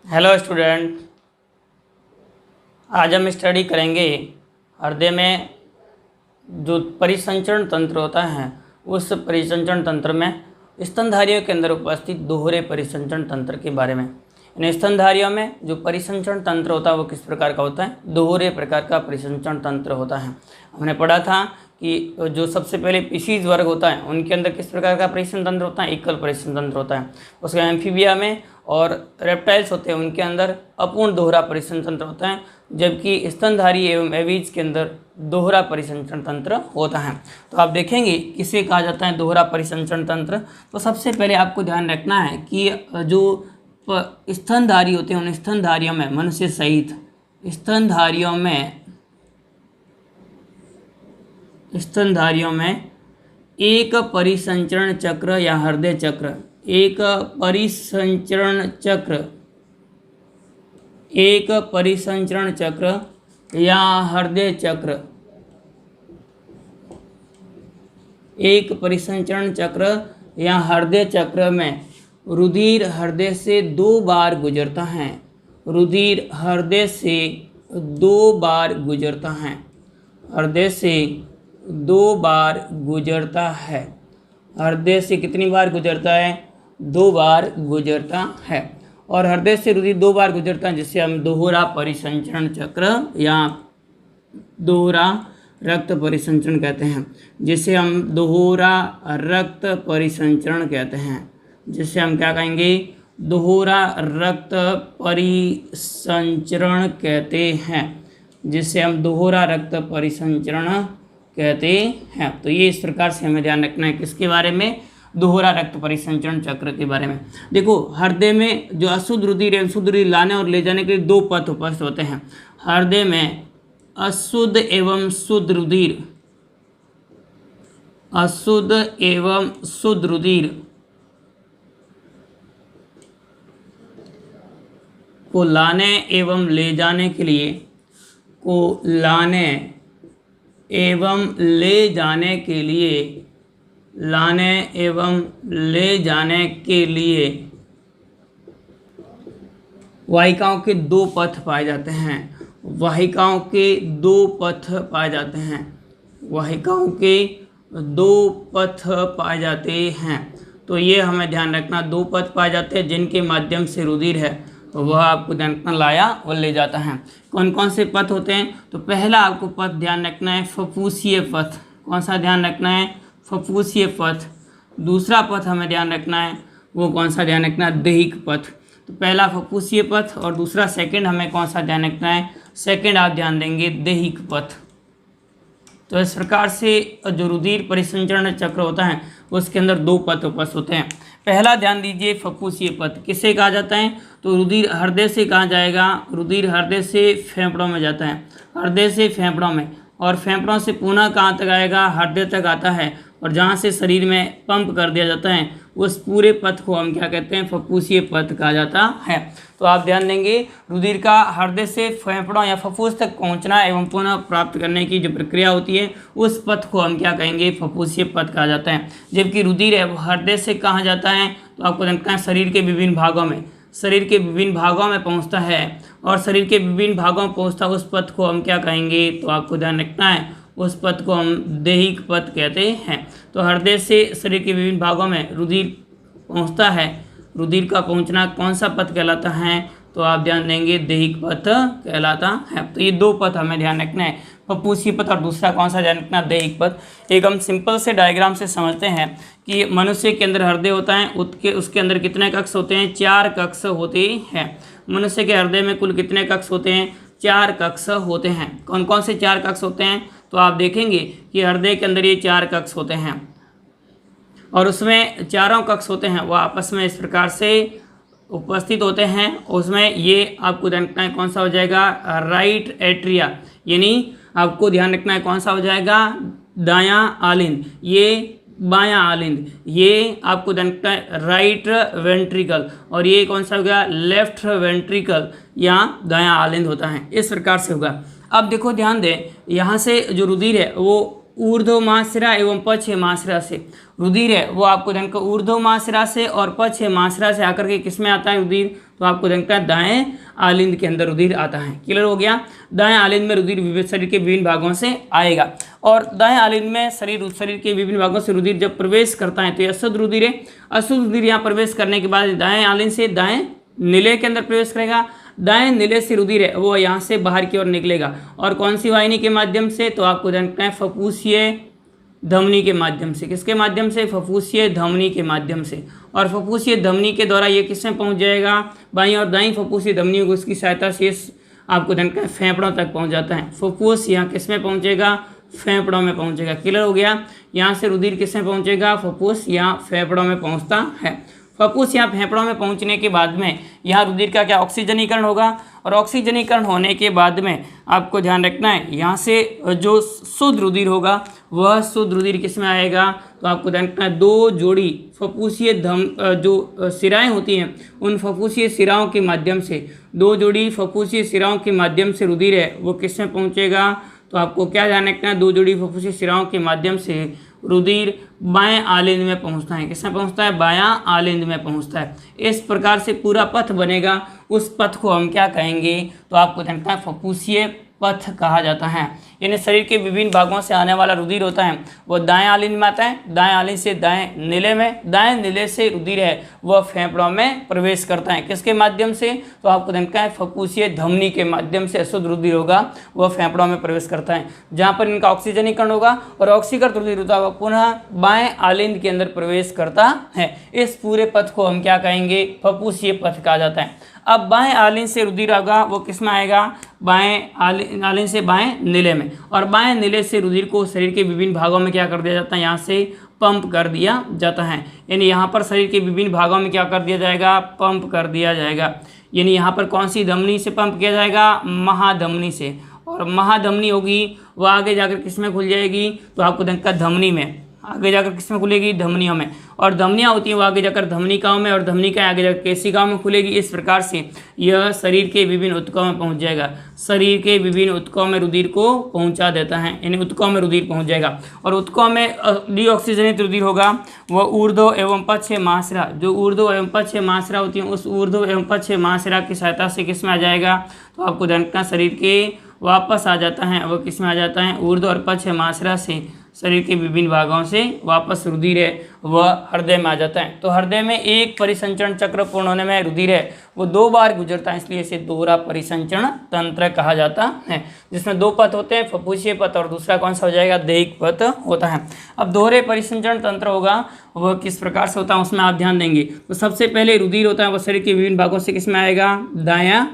Hello student, आज हम study करेंगे हृदय में जो परिसंचरण तंत्र होता है उस परिसंचरण तंत्र में स्तनधारियों के अंदर उपस्थित दोहरे परिसंचरण तंत्र के बारे में। इन स्तनधारियों में जो परिसंचरण तंत्र होता है वो किस प्रकार का होता है? दोहरे प्रकार का परिसंचरण तंत्र होता है। हमने पढ़ा था कि जो सबसे पहले पीसीज वर्ग होता है उनके अंदर किस प्रकार का परिसंचरण तंत्र होता है? एकल परिसंचरण तंत्र होता है। उसके एम्फीबिया में और रेप्टाइल्स होते हैं उनके अंदर अपूर्ण दोहरा परिसंचरण तंत्र होता है, जबकि स्तनधारी एवं एवीज के अंदर दोहरा परिसंचरण तंत्र होता है। तो आप देखेंगे किसे कहा जाता है दोहरा परिसंचरण तंत्र। तो सबसे पहले आपको ध्यान रखना है कि जो स्तनधारी होते हैं उन स्तनधारियों में मनुष्य सहित स्तनधारियों में एक परिसंचरण चक्र या हृदय चक्र, एक परिसंचरण चक्र या हृदय चक्र, एक परिसंचरण चक्र या हृदय चक्र में रुधिर हृदय से 2 बार गुजरता है। रुधिर हृदय से 2 बार गुजरता है। हृदय से 2 बार गुजरता है। हृदय से कितनी बार गुजरता है? 2 बार गुजरता है। और हृदय से रुधिर 2 बार गुजरता है जिसे हम दोहरा परिसंचरण चक्र या दोहरा रक्त परिसंचरण कहते हैं, जिसे हम दोहरा रक्त परिसंचरण कहते हैं, जिसे हम क्या कहेंगे? दोहरा रक्त परिसंचरण कहते हैं, जिसे हम दोहरा रक्त परिसंचरण कहते हैं। तो ये इस प्रकार से हमें ध्यान रखना है किसके बारे में? दोहरा रक्त परिसंचरण चक्र के बारे में। देखो, हृदय में जो अशुद्ध रुधिर एवं शुद्ध रुधिर लाने और ले जाने के लिए 2 पथ उपस्थित होते हैं। हृदय में अशुद्ध एवं शुद्ध रुधिर, अशुद्ध एवं शुद्ध रुधिर को लाने एवं ले जाने के लिए, लाने एवं ले जाने के लिए वाहिकाओं के 2 पथ पाए जाते हैं। वाहिकाओं के 2 पथ पाए जाते हैं। वाहिकाओं के 2 पथ पाए जाते हैं। तो ये हमें ध्यान रखना, 2 पथ पाए जाते हैं जिनके माध्यम से रुधिर है वह आपको ध्यान रखना लाया और ले जाता है। कौन कौन से पथ होते हैं? तो पहला आपको पथ ध्यान रखना है फफूसीय पथ। कौन सा ध्यान रखना है? फफूसीय पथ। दूसरा पथ हमें ध्यान रखना है, वो कौन सा ध्यान रखना है? दैहिक पथ। तो पहला फफूसीय पथ और दूसरा सेकंड हमें कौन सा ध्यान रखना है? सेकंड आप ध्यान देंगे दैहिक पथ। तो इस प्रकार से जो रुधिर परिसंचरण चक्र होता है उसके अंदर 2 पथ उपस्थित होते हैं। पहला ध्यान दीजिए फफूसीय पथ। किसे कहा जाता है? तो रुधिर हृदय से कहाँ जाएगा? रुधिर हृदय से फेफड़ों में जाता है। हृदय से फेफड़ों में, और फेफड़ों से पुनः कहाँ तक आएगा? हृदय तक आता है, और जहाँ से शरीर में पंप कर दिया जाता है उस पूरे पथ को हम क्या कहते हैं? फफूसीय पथ कहा जाता है। तो आप ध्यान देंगे रुधिर का हृदय से फेफड़ों या फफूस तक पहुँचना एवं पुनः प्राप्त करने की जो प्रक्रिया होती है उस पथ को हम क्या कहेंगे? फफूसीय पथ कहा जाता है। जबकि रुधिर है वो हृदय से कहाँ जाता है? तो आपको जानना है शरीर के विभिन्न भागों में, शरीर के विभिन्न भागों में पहुँचता है, और शरीर के विभिन्न भागों में पहुँचता उस पथ को हम क्या कहेंगे? तो आपको ध्यान रखना है उस पथ को हम दैहिक पथ कहते हैं। तो हृदय से शरीर के विभिन्न भागों में रुधिर पहुंचता है। रुधिर का पहुंचना कौन सा पथ कहलाता है? तो आप ध्यान देंगे दैहिक पथ कहलाता है। तो ये 2 पथ हमें ध्यान रखना है, फफूसीय पथ और दूसरा कौन सा ध्यान रखना? दैहिक पथ। एक हम सिंपल से डायग्राम से समझते हैं कि मनुष्य के अंदर हृदय होता है, उसके अंदर कितने कक्ष होते हैं? 4 कक्ष होते हैं। मनुष्य के हृदय में कुल कितने कक्ष होते हैं? 4 कक्ष होते हैं। कौन कौन से 4 कक्ष होते हैं? तो आप देखेंगे कि हृदय के अंदर ये 4 कक्ष होते हैं, और उसमें चारों कक्ष होते हैं वो आपस में इस प्रकार से उपस्थित होते हैं। उसमें ये आपको ध्यान रखना है कौन सा हो जाएगा? राइट एट्रिया, यानी आपको ध्यान रखना है कौन सा हो जाएगा? दायां आलिंद। ये बायां आलिंद। ये आपको ध्यान रखना है राइट वेंट्रिकल, और ये कौन सा होगा? लेफ्ट वेंट्रिकल या दायां आलिंद होता है। इस प्रकार से होगा। अब देखो ध्यान दें, यहाँ से जो रुधिर है वो ऊर्ध्व महाशिरा एवं पश्च महाशिरा से रुधिर है वो आपको ध्यान का ऊर्ध्व महाशिरा से और पश्च महाशिरा से आकर के किस में आता है रुधिर, तो आपको ध्यान का दाएं आलिंद के अंदर रुधिर आता है। क्लियर हो गया। दाएं आलिंद में रुधिर शरीर के विभिन्न भागों से आएगा और दाएं आलिंद में शरीर के विभिन्न भागों से रुधिर जब प्रवेश करता है तो यह अशुद्ध रुधिर है। अशुद्ध रुधिर यहाँ प्रवेश करने के बाद दाएं आलिंद से दाएं नीले के अंदर प्रवेश करेगा। दाएं नीले से रुधिर है वो यहाँ से बाहर की ओर निकलेगा और कौन सी वाहिनी के माध्यम से, तो आपको ध्यान रखना है फफूसीय धमनी के माध्यम से। किसके माध्यम से, फफूसीय धमनी के माध्यम से। और फफूसीय धमनी के द्वारा ये किसमें पहुँच जाएगा, बाईं और दाईं फफूसीय धमनी को उसकी सहायता से आपको ध्यान रखना है फेफड़ों तक पहुँच जाता है। फफूस यहाँ किसमें पहुँचेगा, फेफड़ों में पहुँचेगा। क्लियर हो गया। यहाँ से रुधिर किसमें पहुँचेगा, फफूस यहाँ फेफड़ों में पहुँचता है। फफूस यहाँ फेफड़ों में पहुंचने के बाद में यहाँ रुधिर का क्या ऑक्सीजनीकरण होगा और ऑक्सीजनीकरण होने के बाद में आपको ध्यान रखना है यहाँ से जो शुद्ध रुधिर होगा वह शुद्ध रुधिर किस में आएगा, तो आपको ध्यान रखना है दो जोड़ी फफूसीय जो सिराएं होती हैं उन फफूसीय सिराओं के माध्यम से, दो जोड़ी फफूसीय सिराओं के माध्यम से रुधिर है वो किस में पहुँचेगा, तो आपको क्या ध्यान रखना है दो जोड़ी फफूसीय सिराओं के माध्यम से रुधिर बाएं आलिंद में पहुंचता है। किसमें पहुंचता है, बायां आलिंद में पहुंचता है। इस प्रकार से पूरा पथ बनेगा। उस पथ को हम क्या कहेंगे, तो आपको ध्यान रखना है फफूसीय पथ कहा जाता है। यानी शरीर के विभिन्न भागों से आने वाला रुधिर होता है वो दाएं आलिंद में आता है। दाएं आलिंद से दाएं नीले में, दाएं नीले से रुधिर है वह फेफड़ों में प्रवेश करता है। किसके माध्यम से, तो आपको ध्यान रखना है फफूसीय धमनी के माध्यम से अशुद्ध रुधिर होगा वह फेफड़ों में प्रवेश करता है, जहाँ पर इनका ऑक्सीजनीकरण होगा और ऑक्सीकृत रुधिर होता है पुनः बाएं आलिंद के अंदर प्रवेश करता है। इस पूरे पथ को हम क्या कहेंगे, फफूसीय पथ कहा जाता है। अब बाएं आलिंद से रुधिर होगा वो किस में आएगा, बाएं आलिंद से बाएं नीले में, और बाएं नीले से रुधिर को शरीर के विभिन्न भागों में क्या कर दिया जाता है, यहाँ से पंप कर दिया जाता है। यानी यहाँ पर शरीर के विभिन्न भागों में क्या कर दिया जाएगा, पंप कर दिया जाएगा। यानी यहाँ पर कौन सी धमनी से पंप किया जाएगा, महाधमनी से। और महाधमनी होगी वह आगे जाकर किस में खुल जाएगी, तो आपको देखा धमनी में, आगे जाकर किस में खुलेगी, धमनियों में। और धमनियाँ होती हैं वो आगे जाकर धमनिकाओं में और धमनिकाएँ आगे जाकर केशिकाओं में खुलेगी। इस प्रकार से यह शरीर के विभिन्न ऊतकों में पहुंच जाएगा। शरीर के विभिन्न ऊतकों में रुधिर को पहुंचा देता है, यानी ऊतकों में रुधिर पहुंच जाएगा। और ऊतकों में डीऑक्सीजनित रुधिर होगा वह ऊर्ध्व एवं पश्च महाशिरा, जो ऊर्ध्व एवं पश्च महाशिरा होती है उस ऊर्ध्व एवं पश्च महाशिरा की सहायता से किस में आ जाएगा, तो आपको ध्यान रखना शरीर के वापस आ जाता है। वह किस में आ जाता है, ऊर्ध्व और पश्च महाशिरा से शरीर के विभिन्न भागों से वापस रुधिर है वह हृदय में आ जाता है। तो हृदय में एक परिसंचरण चक्र पूर्ण होने में रुधिर है वो दो बार गुजरता है, इसलिए इसे दोहरा परिसंचरण तंत्र कहा जाता है, जिसमें दो पथ होते हैं, फफूसीय पथ और दूसरा कौन सा हो जाएगा, दैहिक पथ होता है। अब दोहरे परिसंचरण तंत्र होगा वह किस प्रकार से होता है उसमें आप ध्यान देंगे। तो सबसे पहले रुधिर होता है वह शरीर के विभिन्न भागों से किस में आएगा, दायां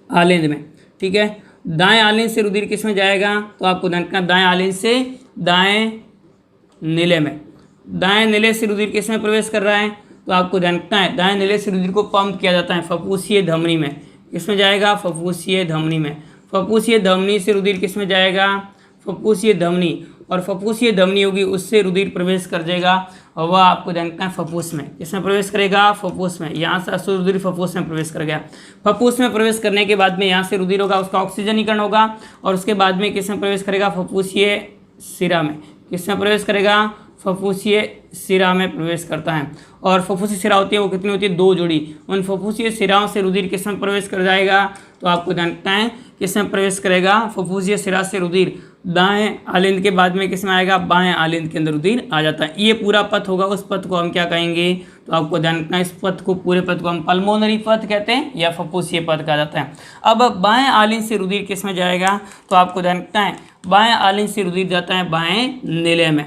आलिंद में। ठीक है, दाएं आलिंद से रुधिर किस में जाएगा, तो आपको ध्यान रखना दाएं आलिंद से दाएं नीले में। दाएं नीले से रुधिर किस में प्रवेश कर रहा है, तो आपको ध्यान रखना है दाएं नीले से रुधिर को पंप किया जाता है फफूसीय धमनी में। किस में जाएगा, फफूसीय धमनी में। फफूसीय धमनी से रुधिर किस में जाएगा, फफूसीय धमनी, और फफूसीय धमनी होगी उससे रुधिर प्रवेश कर जाएगा और वह आपको ध्यान रखना है फफूस में। किसमें प्रवेश करेगा, फफूस में। यहाँ से अशुद्ध रुधिर फफूस में प्रवेश कर गया। फफूस में प्रवेश करने के बाद में यहाँ से रुधिर होगा उसका ऑक्सीजनीकरण होगा और उसके बाद में किसमें प्रवेश करेगा, फफूसीय सिरा में। किसमें प्रवेश करेगा, फफूसीय सिरा में प्रवेश करता है। और फफूसीय सिरा होती है वो कितनी होती है, दो जोड़ी। उन फफूसीय सिराओं से रुधिर किसमें प्रवेश कर जाएगा, तो आपको ध्यान रखना है किसमें प्रवेश करेगा, फफूसीय सिरा से रुधिर दाएं आलिंद के बाद में किसमें आएगा, बाएं आलिंद के अंदर रुधिर आ जाता है। ये पूरा पथ होगा, उस पथ को हम क्या कहेंगे, तो आपको ध्यान रखना है इस पथ को, पूरे पथ को हम पल्मोनरी पथ कहते हैं या फफूसीय पथ कहा जाता है। अब बाएं आलिंद से रुधिर किसमें जाएगा, तो आपको ध्यान रखना है बाएं आलिंद से रुधिर जाता है बाएं नीले में।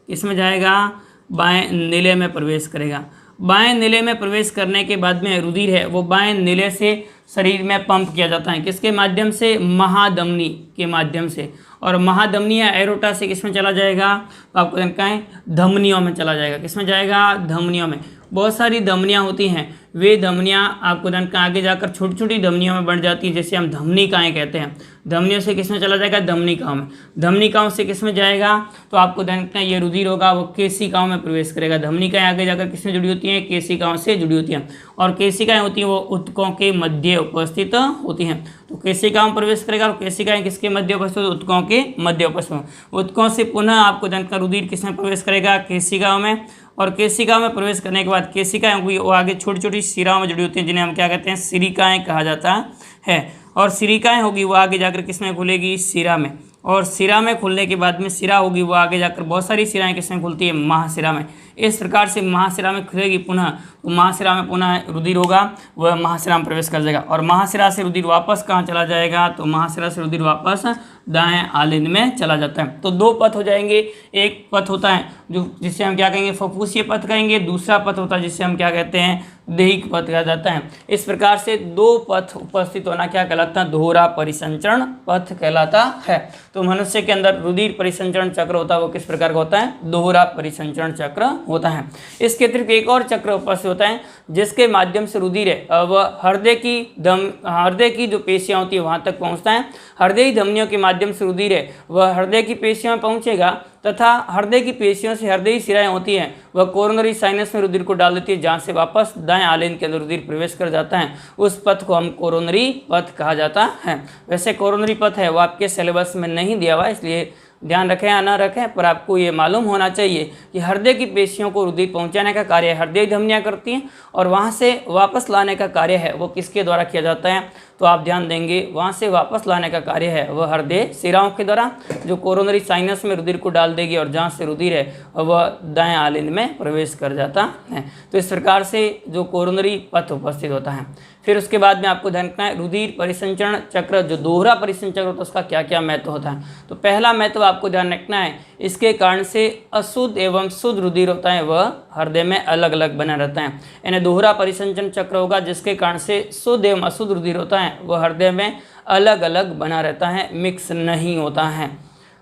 किसमें जाएगा, बाएं नीले में प्रवेश करेगा। बाएं नीले में प्रवेश करने के बाद में रुधिर है वो बाएं नीले से शरीर में पंप किया जाता है। किसके माध्यम से, महाधमनी के माध्यम से। और महाधमनी या एरोटा से किसमें चला जाएगा, तो आपको जानना है धमनियों में चला जाएगा। किसमें जाएगा, धमनियों में। बहुत सारी धमनियाँ होती हैं, वे धमनियाँ आपको जानना आगे जाकर छोटी छोटी धमनियों में बढ़ जाती है, जैसे हम धमनिकाएँ कहते हैं। धमनियों से किसमें चला जाएगा, धमनिकाओं में। धमनिकाओं से किसमें जाएगा, तो आपको ध्यान रखना है ये रुधिर होगा वो केशिकाओं में प्रवेश करेगा। धमनिकाएँ आगे जाकर किसमें जुड़ी होती हैं, केशिकाओं से जुड़ी होती हैं। और केशिकाएँ होती हैं वो ऊतकों के मध्य उपस्थित होती हैं। तो केशिकाओं में प्रवेश करेगा और केशिकाएँ किसके किसके मध्य उपस्थित, ऊतकों के मध्य उपस्थित। ऊतकों से पुनः आपको जानकर रुधिर किसमें प्रवेश करेगा, केशिकाओं में, और केशिकाओं में प्रवेश करने के बाद केशिकाएं होंगी वो आगे छोटी छोटी शिराओं में जुड़ी होती हैं, जिन्हें हम क्या कहते हैं, सिरिकाएं कहा जाता है। और सिरिकाएं होगी वो आगे जाकर किसमें खुलेगी, शिरा में, और शिरा में खुलने के बाद में शिरा होगी वो आगे जाकर बहुत सारी शिराएं किसमें खुलती है, महाशिरा में। इस प्रकार से महाशिरा में खुलेगी पुनः, तो महाशिरा में पुनः रुधिर होगा, वह महाशिरा में प्रवेश कर जाएगा, और महाशिरा से रुधिर वापस कहाँ चला जाएगा, तो महाशिरा से रुधिर वापस दाएं आलिंद में चला जाता है। तो दो पथ हो जाएंगे, एक पथ होता है जो जिससे हम क्या कहेंगे, फुफ्फुसीय पथ कहेंगे, दूसरा पथ होता है जिससे हम क्या कहते हैं, देहिक पथ कहा जाता है। इस प्रकार से दो पथ उपस्थित होना क्या कहलाता है, दोहरा परिसंचरण पथ कहलाता है। तो मनुष्य के अंदर रुधिर परिसंचरण चक्र होता है वो किस प्रकार का होता है, दोहरा परिसंचरण चक्र होता है। इसके अतिरिक्त एक और चक्र उपस्थित होता है जिसके माध्यम से रुधिर है वह हृदय की जो पेशियां होती है वहां तक पहुंचता है। हृदय धमनियों के माध्यम से रुधिर है वह हृदय की पेशियों में पहुंचेगा, तथा हृदय की पेशियों से हृदय शिराएं होती हैं वह कोरोनरी साइनस में रुधिर को डाल देती है, जहाँ से वापस दाएं आलिंद के अंदर रुधिर प्रवेश कर जाता है। उस पथ को हम कोरोनरी पथ कहा जाता है। वैसे कोरोनरी पथ है वो आपके सिलेबस में नहीं दिया हुआ, इसलिए ध्यान रखें या ना रखें, पर आपको ये मालूम होना चाहिए कि हृदय की पेशियों को रुधिर पहुंचाने का कार्य हृदय धमनियाँ करती हैं, और वहाँ से वापस लाने का कार्य है वो किसके द्वारा किया जाता है, तो आप ध्यान देंगे वहाँ से वापस लाने का कार्य है वह हृदय शिराओं के द्वारा, जो कोरोनरी साइनस में रुधिर को डाल देगी, और जहाँ से रुधिर है वह दाएं आलिंद में प्रवेश कर जाता है। तो इस प्रकार से जो कोरोनरी पथ उपस्थित होता है। फिर उसके बाद में आपको ध्यान रखना है रुधिर परिसंचरण चक्र, जो दोहरा परिसंचरण चक्र होता है उसका क्या क्या महत्व होता है। तो पहला महत्व आपको ध्यान रखना है, इसके कारण से अशुद्ध एवं शुद्ध रुधिर होता है वह हृदय में अलग अलग बना रहता है। यानी दोहरा परिसंचरण चक्र होगा जिसके कारण से शुद्ध एवं अशुद्ध रुधिर होता है वह हृदय में अलग अलग बना रहता है, मिक्स नहीं होता है।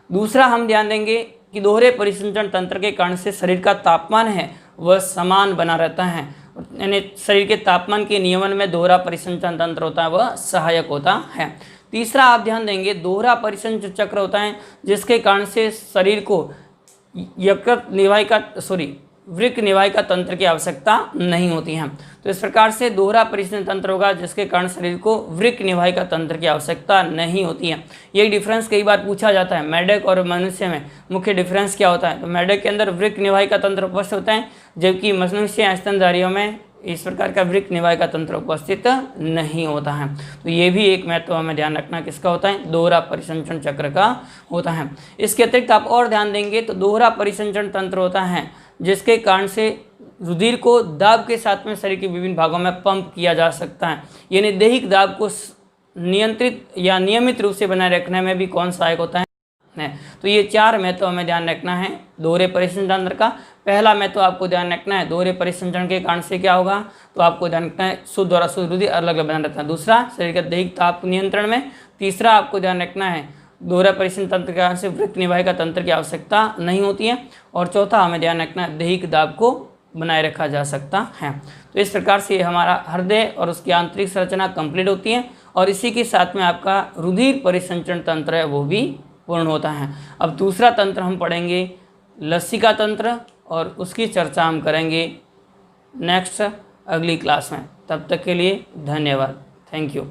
दूसरा हम ध्यान देंगे कि दोहरे परिसंचरण तंत्र के कारण से शरीर का तापमान है वह समान बना रहता है, यानी शरीर के तापमान के नियमन में दोहरा परिसंचरण तंत्र होता है वह सहायक होता है। तीसरा आप ध्यान देंगे दोहरा परिसंचरण चक्र होता है जिसके कारण से शरीर को वृक्क निवाहिका तंत्र की आवश्यकता नहीं होती है। तो इस प्रकार से दोहरा परिसंचरण तंत्र होगा जिसके कारण शरीर को वृक्क निवाहिका तंत्र की आवश्यकता नहीं होती है। ये डिफरेंस कई बार पूछा जाता है, मेढक और मनुष्य में मुख्य डिफरेंस क्या होता है। तो मेढक के अंदर वृक्क निवाहिका तंत्र उपस्थित होता है, जबकि मनुष्य स्तनधारियों में इस प्रकार का वृक्क निवाहिका तंत्र उपस्थित नहीं होता है। तो ये भी एक महत्व हमें ध्यान रखना किसका होता है, दोहरा परिसंचरण चक्र का होता है। इसके अतिरिक्त आप और ध्यान देंगे तो दोहरा परिसंचरण तंत्र होता है जिसके कारण से रुधिर को दाब के साथ में शरीर के विभिन्न भागों में पंप किया जा सकता है, यानी दैहिक दाब को नियंत्रित या नियमित रूप से बनाए रखने में भी कौन सहायक होता है। तो ये चार महत्व हमें ध्यान रखना है दोहरे परिसंचरण तंत्र का। पहला महत्व आपको ध्यान रखना है दोहरे परिसंचरण के कारण से क्या होगा, तो आपको ध्यान रखना है शुद्ध और अशुद्ध रुधिर अलग अलग बना रहता है। दूसरा शरीर का दैहिक ताप नियंत्रण में। तीसरा आपको ध्यान रखना है दोहरा परिसंचरण तंत्र के कारण से वृक्क निवाहिका तंत्र की आवश्यकता नहीं होती है। और चौथा हमें ध्यान रखना है दैहिक दाब को बनाए रखा जा सकता है। तो इस प्रकार से हमारा हृदय और उसकी आंतरिक संरचना कंप्लीट होती है, और इसी के साथ में आपका रुधिर परिसंचरण तंत्र है वो भी पूर्ण होता है। अब दूसरा तंत्र हम पढ़ेंगे लसिका तंत्र, और उसकी चर्चा हम करेंगे नेक्स्ट अगली क्लास में। तब तक के लिए धन्यवाद, थैंक यू।